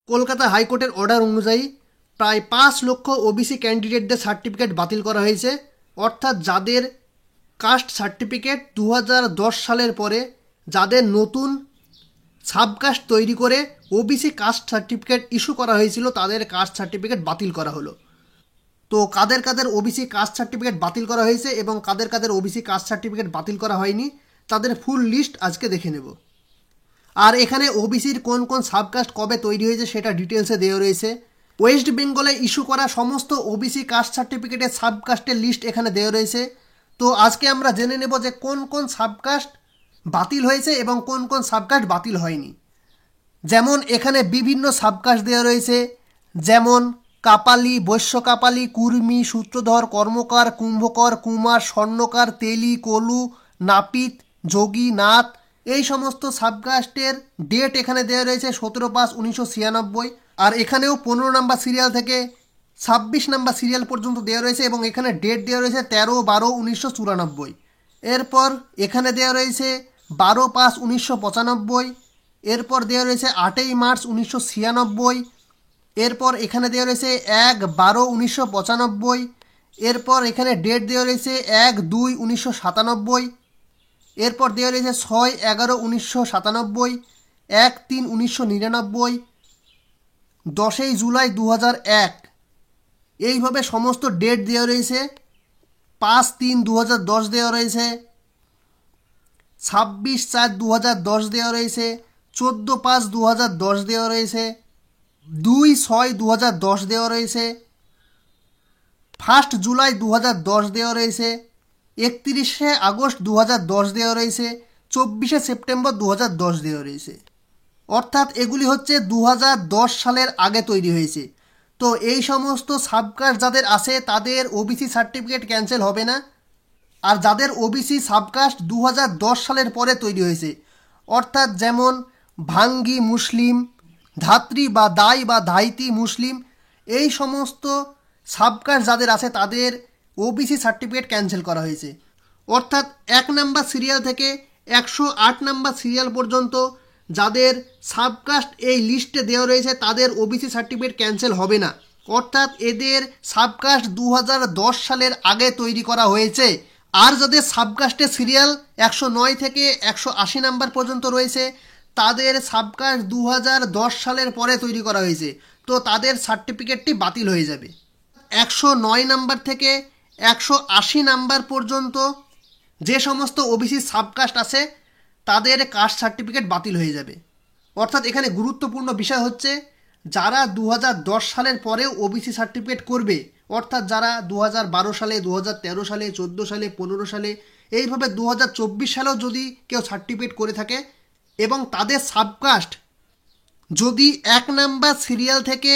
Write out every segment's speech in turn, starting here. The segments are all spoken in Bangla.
কলকাতা হাইকোর্টের অর্ডার অনুযায়ী প্রায় 5 লক্ষ ওবিসি ক্যান্ডিডেটদের সার্টিফিকেট বাতিল করা হয়েছে। অর্থাৎ যাদের কাস্ট সার্টিফিকেট 2010 সালের পরে যাদের নতুন সাবকাস্ট তৈরি করে ওবিসি কাস্ট সার্টিফিকেট ইস্যু করা হয়েছিল তাদের কাস্ট সার্টিফিকেট বাতিল করা হলো। তো কাদের কাদের ওবিসি কাস্ট সার্টিফিকেট বাতিল করা হয়েছে এবং কাদের কাদের ওবিসি কাস্ট সার্টিফিকেট বাতিল করা হয়নি তাদের ফুল লিস্ট আজকে দেখে নেব। আর এখানে ওবিসির কোন কোন সাবকাস্ট কবে তৈরি হয়েছে সেটা ডিটেলসে দেওয়া রয়েছে। ওয়েস্ট বেঙ্গলে ইস্যু করা সমস্ত ওবিসি কাস্ট সার্টিফিকেটের সাবকাস্টের লিস্ট এখানে দেওয়া রয়েছে। তো আজকে আমরা জেনে নেব যে কোন কোন সাবকাস্ট বাতিল হয়েছে এবং কোন কোন সাবকাস্ট বাতিল হয়নি। যেমন এখানে বিভিন্ন সাবকাস্ট দেওয়া রয়েছে, যেমন কাপালি, বৈশ্য কাপালি, কুর্মী, সূত্রধর, কর্মকার, কুম্ভকর, কুমার, স্বর্ণকার, তেলি, কলু, নাপিত, যোগী, নাথ, এই সমস্ত সাবকাস্টের ডেট এখানে দেওয়া রয়েছে 17/5/1996। আর এখানেও 15 নম্বর সিরিয়াল থেকে 26 নম্বর সিরিয়াল পর্যন্ত দেওয়া রয়েছে এবং এখানে ডেট দেওয়া রয়েছে 13/12/1994। এরপর এখানে দেওয়া রয়েছে 12/5/1995। এরপর দেওয়া রয়েছে 8 মার্চ 1996। এরপর এখানে দেওয়া রয়েছে 1/12/1995। এরপর এখানে ডেট দেওয়া রয়েছে 1/2/1997। এরপর দেওয়া রয়েছে 6/11/1997, 1/3/1999, 10 জুলাই 2001। এইভাবে সমস্ত ডেট দেওয়া রয়েছে। 5/3/2010 দেওয়া রয়েছে, 26/4/2010 দেওয়া রয়েছে, 14/5/2010 দেওয়া রয়েছে, 2/6/2010 দেওয়া রয়েছে, 1 জুলাই 2010 দেওয়া রয়েছে, 31 আগস্ট 2010 দেওয়া রয়েছে, 24 সেপ্টেম্বর 2010 দেওয়া রয়েছে। অর্থাৎ এগুলি হচ্ছে 2010 সালের আগে তৈরি হয়েছে। তো এই সমস্ত সাবকাস্ট যাদের আছে তাদের ওবিসি সার্টিফিকেট ক্যান্সেল হবে না। আর যাদের ওবিসি সাবকাস্ট 2010 সালের পরে তৈরি হয়েছে, অর্থাৎ যেমন ভাঙ্গি মুসলিম, ধাত্রী বা দাই বা ধাইতি মুসলিম, এই সমস্ত সাবকাস্ট যাদের আছে তাদের ওবিসি সার্টিফিকেট ক্যান্সেল করা হয়েছে। অর্থাৎ 1 নম্বর সিরিয়াল থেকে 108 নম্বর সিরিয়াল পর্যন্ত যাদের সাবকাস্ট এই লিস্টে দেওয়া রয়েছে তাদের ওবিসি সার্টিফিকেট ক্যান্সেল হবে না। অর্থাৎ এদের সাবকাস্ট 2010 সালের আগে তৈরি করা হয়েছে। আর যাদের সাবকাস্টের সিরিয়াল 109 থেকে 180 নাম্বার পর্যন্ত রয়েছে তাদের সাবকাস্ট 2010 সালের পরে তৈরি করা হয়েছে, তো তাদের সার্টিফিকেটটি বাতিল হয়ে যাবে। 109 নাম্বার থেকে 180 নাম্বার পর্যন্ত যে সমস্ত ওবিসি সাবকাস্ট আছে তাদের কাস্ট সার্টিফিকেট বাতিল হয়ে যাবে। অর্থাৎ এখানে গুরুত্বপূর্ণ বিষয় হচ্ছে যারা 2010 সালের পরেও ওবিসি সার্টিফিকেট করবে, অর্থাৎ যারা 2012 সালে, 2013 সালে, 14 সালে, 15 সালে, এইভাবে 2024 সালেও যদি কেউ সার্টিফিকেট করে থাকে এবং তাদের সাবকাস্ট যদি 1 নাম্বার সিরিয়াল থেকে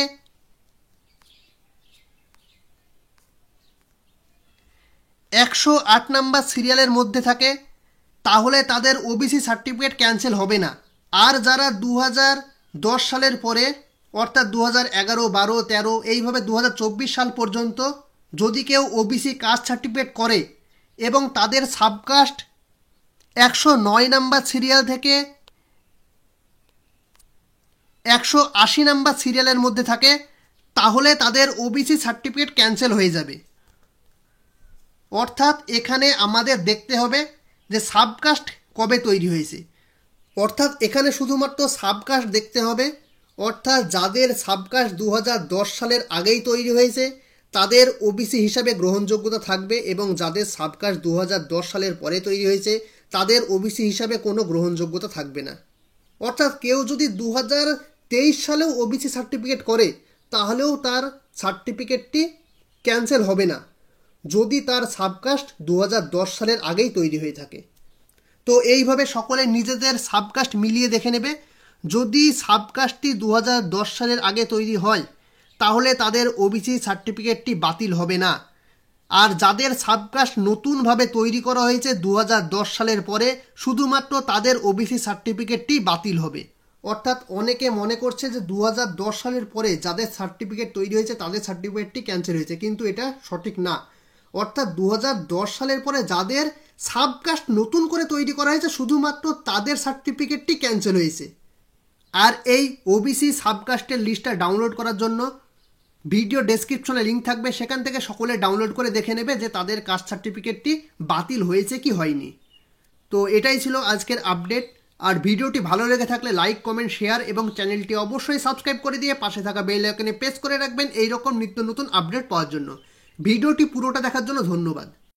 108 নাম্বার সিরিয়ালের মধ্যে থাকে তাহলে তাদের ওবিসি সার্টিফিকেট ক্যান্সেল হবে না। আর যারা 2010 সালের পরে অর্থাৎ 2011, 12, 13 এইভাবে 2024 সাল পর্যন্ত যদি কেউ ওবিসি কাস্ট সার্টিফিকেট করে এবং তাদের সাবকাস্ট 109 নাম্বার সিরিয়াল থেকে 180 নাম্বার সিরিয়ালের মধ্যে থাকে তাহলে তাদের ওবিসি সার্টিফিকেট ক্যান্সেল হয়ে যাবে। অর্থাৎ এখানে আমাদের দেখতে হবে যে সাবকাস্ট কবে তৈরি হয়েছে। অর্থাৎ এখানে শুধুমাত্র সাবকাস্ট দেখতে হবে। অর্থাৎ যাদের সাবকাস্ট 2010 সালের আগেই তৈরি হয়েছে তাদের ওবিসি হিসাবে গ্রহণযোগ্যতা থাকবে এবং যাদের সাবকাস্ট 2010 সালের পরে তৈরি হয়েছে তাদের ওবিসি হিসাবে কোনো গ্রহণযোগ্যতা থাকবে না। অর্থাৎ কেউ যদি 2023 সালেও ওবিসি সার্টিফিকেট করে তাহলেও তার সার্টিফিকেটটি ক্যান্সেল হবে না যদি তার সাবকাস্ট 2010 সালের আগেই তৈরি হয়ে থাকে। তো এইভাবে সকলে নিজেদের সাবকাস্ট মিলিয়ে দেখে নেবে। যদি সাবকাস্টটি 2010 সালের আগে তৈরি হয় তাহলে তাদের ওবিসি সার্টিফিকেটটি বাতিল হবে না। আর যাদের সাবকাস্ট নতুনভাবে তৈরি করা হয়েছে 2010 সালের পরে শুধুমাত্র তাদের ওবিসি সার্টিফিকেটটি বাতিল হবে। অর্থাৎ অনেকে মনে করছে যে 2010 সালের পরে যাদের সার্টিফিকেট তৈরি হয়েছে তাদের সার্টিফিকেটটি ক্যান্সেল হয়েছে, কিন্তু এটা সঠিক না। অর্থাৎ 2010 সালের পরে যাদের সাবকাস্ট নতুন করে তৈরি করা হয়েছে শুধুমাত্র তাদের সার্টিফিকেটটি ক্যান্সেল হয়েছে। আর এই ওবিসি সাবকাস্টের লিস্টটা ডাউনলোড করার জন্য ভিডিও ডেসক্রিপশনে লিঙ্ক থাকবে, সেখান থেকে সকলে ডাউনলোড করে দেখে নেবে যে তাদের কাস্ট সার্টিফিকেটটি বাতিল হয়েছে কি হয়নি। তো এটাই ছিল আজকের আপডেট। আর ভিডিওটি ভালো লেগে থাকলে লাইক, কমেন্ট, শেয়ার এবং চ্যানেলটি অবশ্যই সাবস্ক্রাইব করে দিয়ে পাশে থাকা বেল আইকনে প্রেস করে রাখবেন এইরকম নিত্য নতুন আপডেট পাওয়ার জন্য। ভিডিওটি পুরোটা দেখার জন্য ধন্যবাদ।